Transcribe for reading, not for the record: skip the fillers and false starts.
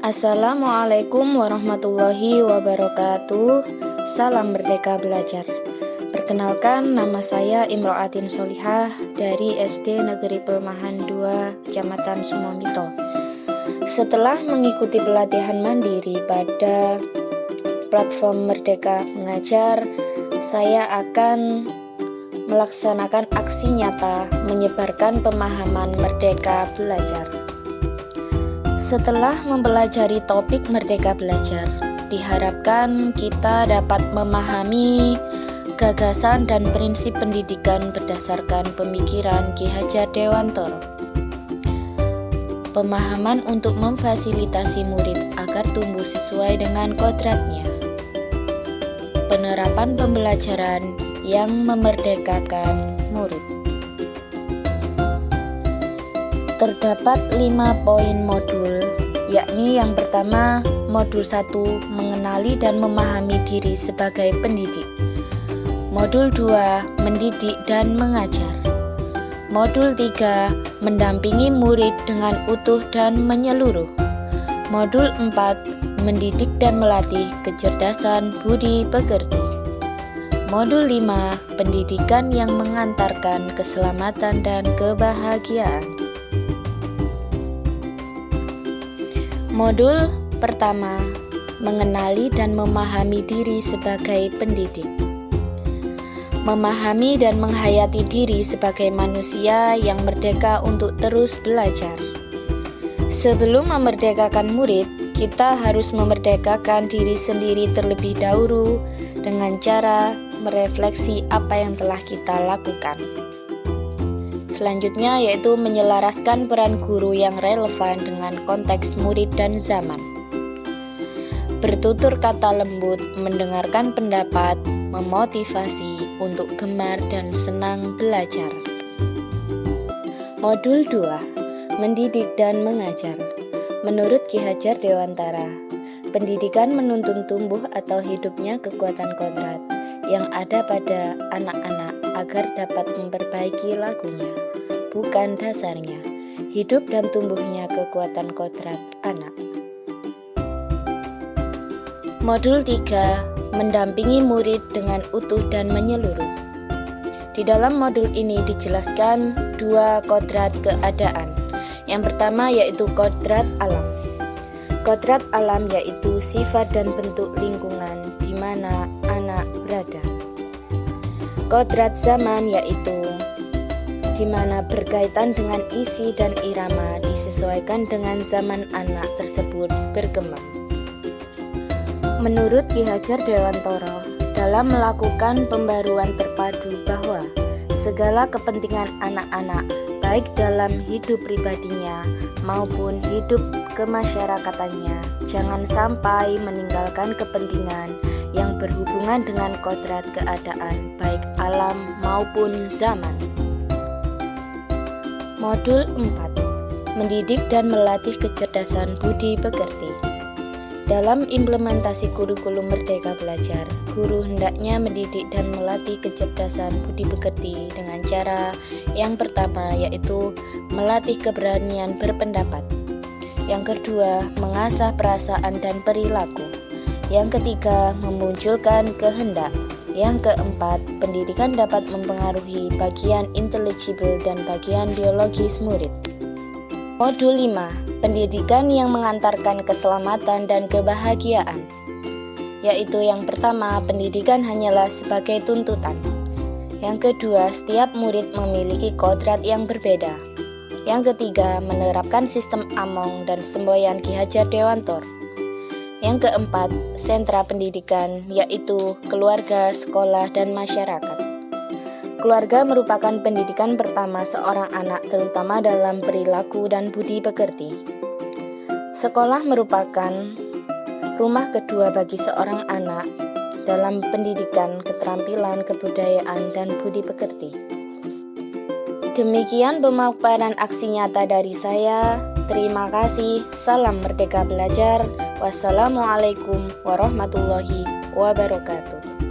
Assalamualaikum warahmatullahi wabarakatuh. Salam Merdeka Belajar. Perkenalkan, nama saya Imro'atin Solihah dari SD Negeri Pelmahan 2, Kecamatan Sumomito. Setelah mengikuti pelatihan mandiri pada platform Merdeka Mengajar, saya akan melaksanakan aksi nyata menyebarkan pemahaman Merdeka Belajar. Setelah mempelajari topik Merdeka Belajar, diharapkan kita dapat memahami gagasan dan prinsip pendidikan berdasarkan pemikiran Ki Hajar Dewantoro. Pemahaman untuk memfasilitasi murid agar tumbuh sesuai dengan kodratnya. Penerapan pembelajaran yang memerdekakan murid. Terdapat 5 poin modul, yakni yang pertama, modul 1, mengenali dan memahami diri sebagai pendidik. Modul 2, mendidik dan mengajar. Modul 3, mendampingi murid dengan utuh dan menyeluruh. Modul 4, mendidik dan melatih kecerdasan budi pekerti. Modul 5, pendidikan yang mengantarkan keselamatan dan kebahagiaan. Modul pertama, mengenali dan memahami diri sebagai pendidik. Memahami dan menghayati diri sebagai manusia yang merdeka untuk terus belajar. Sebelum memerdekakan murid, kita harus memerdekakan diri sendiri terlebih dahulu dengan cara merefleksi apa yang telah kita lakukan. Selanjutnya yaitu menyelaraskan peran guru yang relevan dengan konteks murid dan zaman. Bertutur kata lembut, mendengarkan pendapat, memotivasi untuk gemar dan senang belajar. Modul 2, mendidik dan mengajar. Menurut Ki Hajar Dewantara, pendidikan menuntun tumbuh atau hidupnya kekuatan kodrat yang ada pada anak-anak agar dapat memperbaiki lakunya, bukan dasarnya, hidup dan tumbuhnya kekuatan kodrat anak. Modul 3, mendampingi murid dengan utuh dan menyeluruh. Di dalam modul ini dijelaskan 2 kodrat keadaan. Yang pertama yaitu kodrat alam. Kodrat alam yaitu sifat dan bentuk lingkungan di mana anak berada. Kodrat zaman yaitu di mana berkaitan dengan isi dan irama disesuaikan dengan zaman anak tersebut berkembang. Menurut Ki Hajar Dewantoro, dalam melakukan pembaruan terpadu bahwa segala kepentingan anak-anak baik dalam hidup pribadinya maupun hidup kemasyarakatannya jangan sampai meninggalkan kepentingan yang berhubungan dengan kodrat keadaan baik alam maupun zaman. Modul 4, mendidik dan melatih kecerdasan budi pekerti. Dalam implementasi kurikulum Merdeka Belajar, guru hendaknya mendidik dan melatih kecerdasan budi pekerti dengan cara yang pertama yaitu melatih keberanian berpendapat. Yang kedua, mengasah perasaan dan perilaku. Yang ketiga, memunculkan kehendak. Yang keempat, pendidikan dapat mempengaruhi bagian intelligible dan bagian biologis murid. Modul 5, pendidikan yang mengantarkan keselamatan dan kebahagiaan. Yaitu yang pertama, pendidikan hanyalah sebagai tuntutan. Yang kedua, setiap murid memiliki kodrat yang berbeda. Yang ketiga, menerapkan sistem Among dan semboyan Ki Hajar Dewantoro. Yang keempat, sentra pendidikan, yaitu keluarga, sekolah, dan masyarakat. Keluarga merupakan pendidikan pertama seorang anak, terutama dalam perilaku dan budi pekerti. Sekolah merupakan rumah kedua bagi seorang anak dalam pendidikan, keterampilan, kebudayaan, dan budi pekerti. Demikian pemaparan aksi nyata dari saya. Terima kasih. Salam Merdeka Belajar. Wassalamualaikum warahmatullahi wabarakatuh.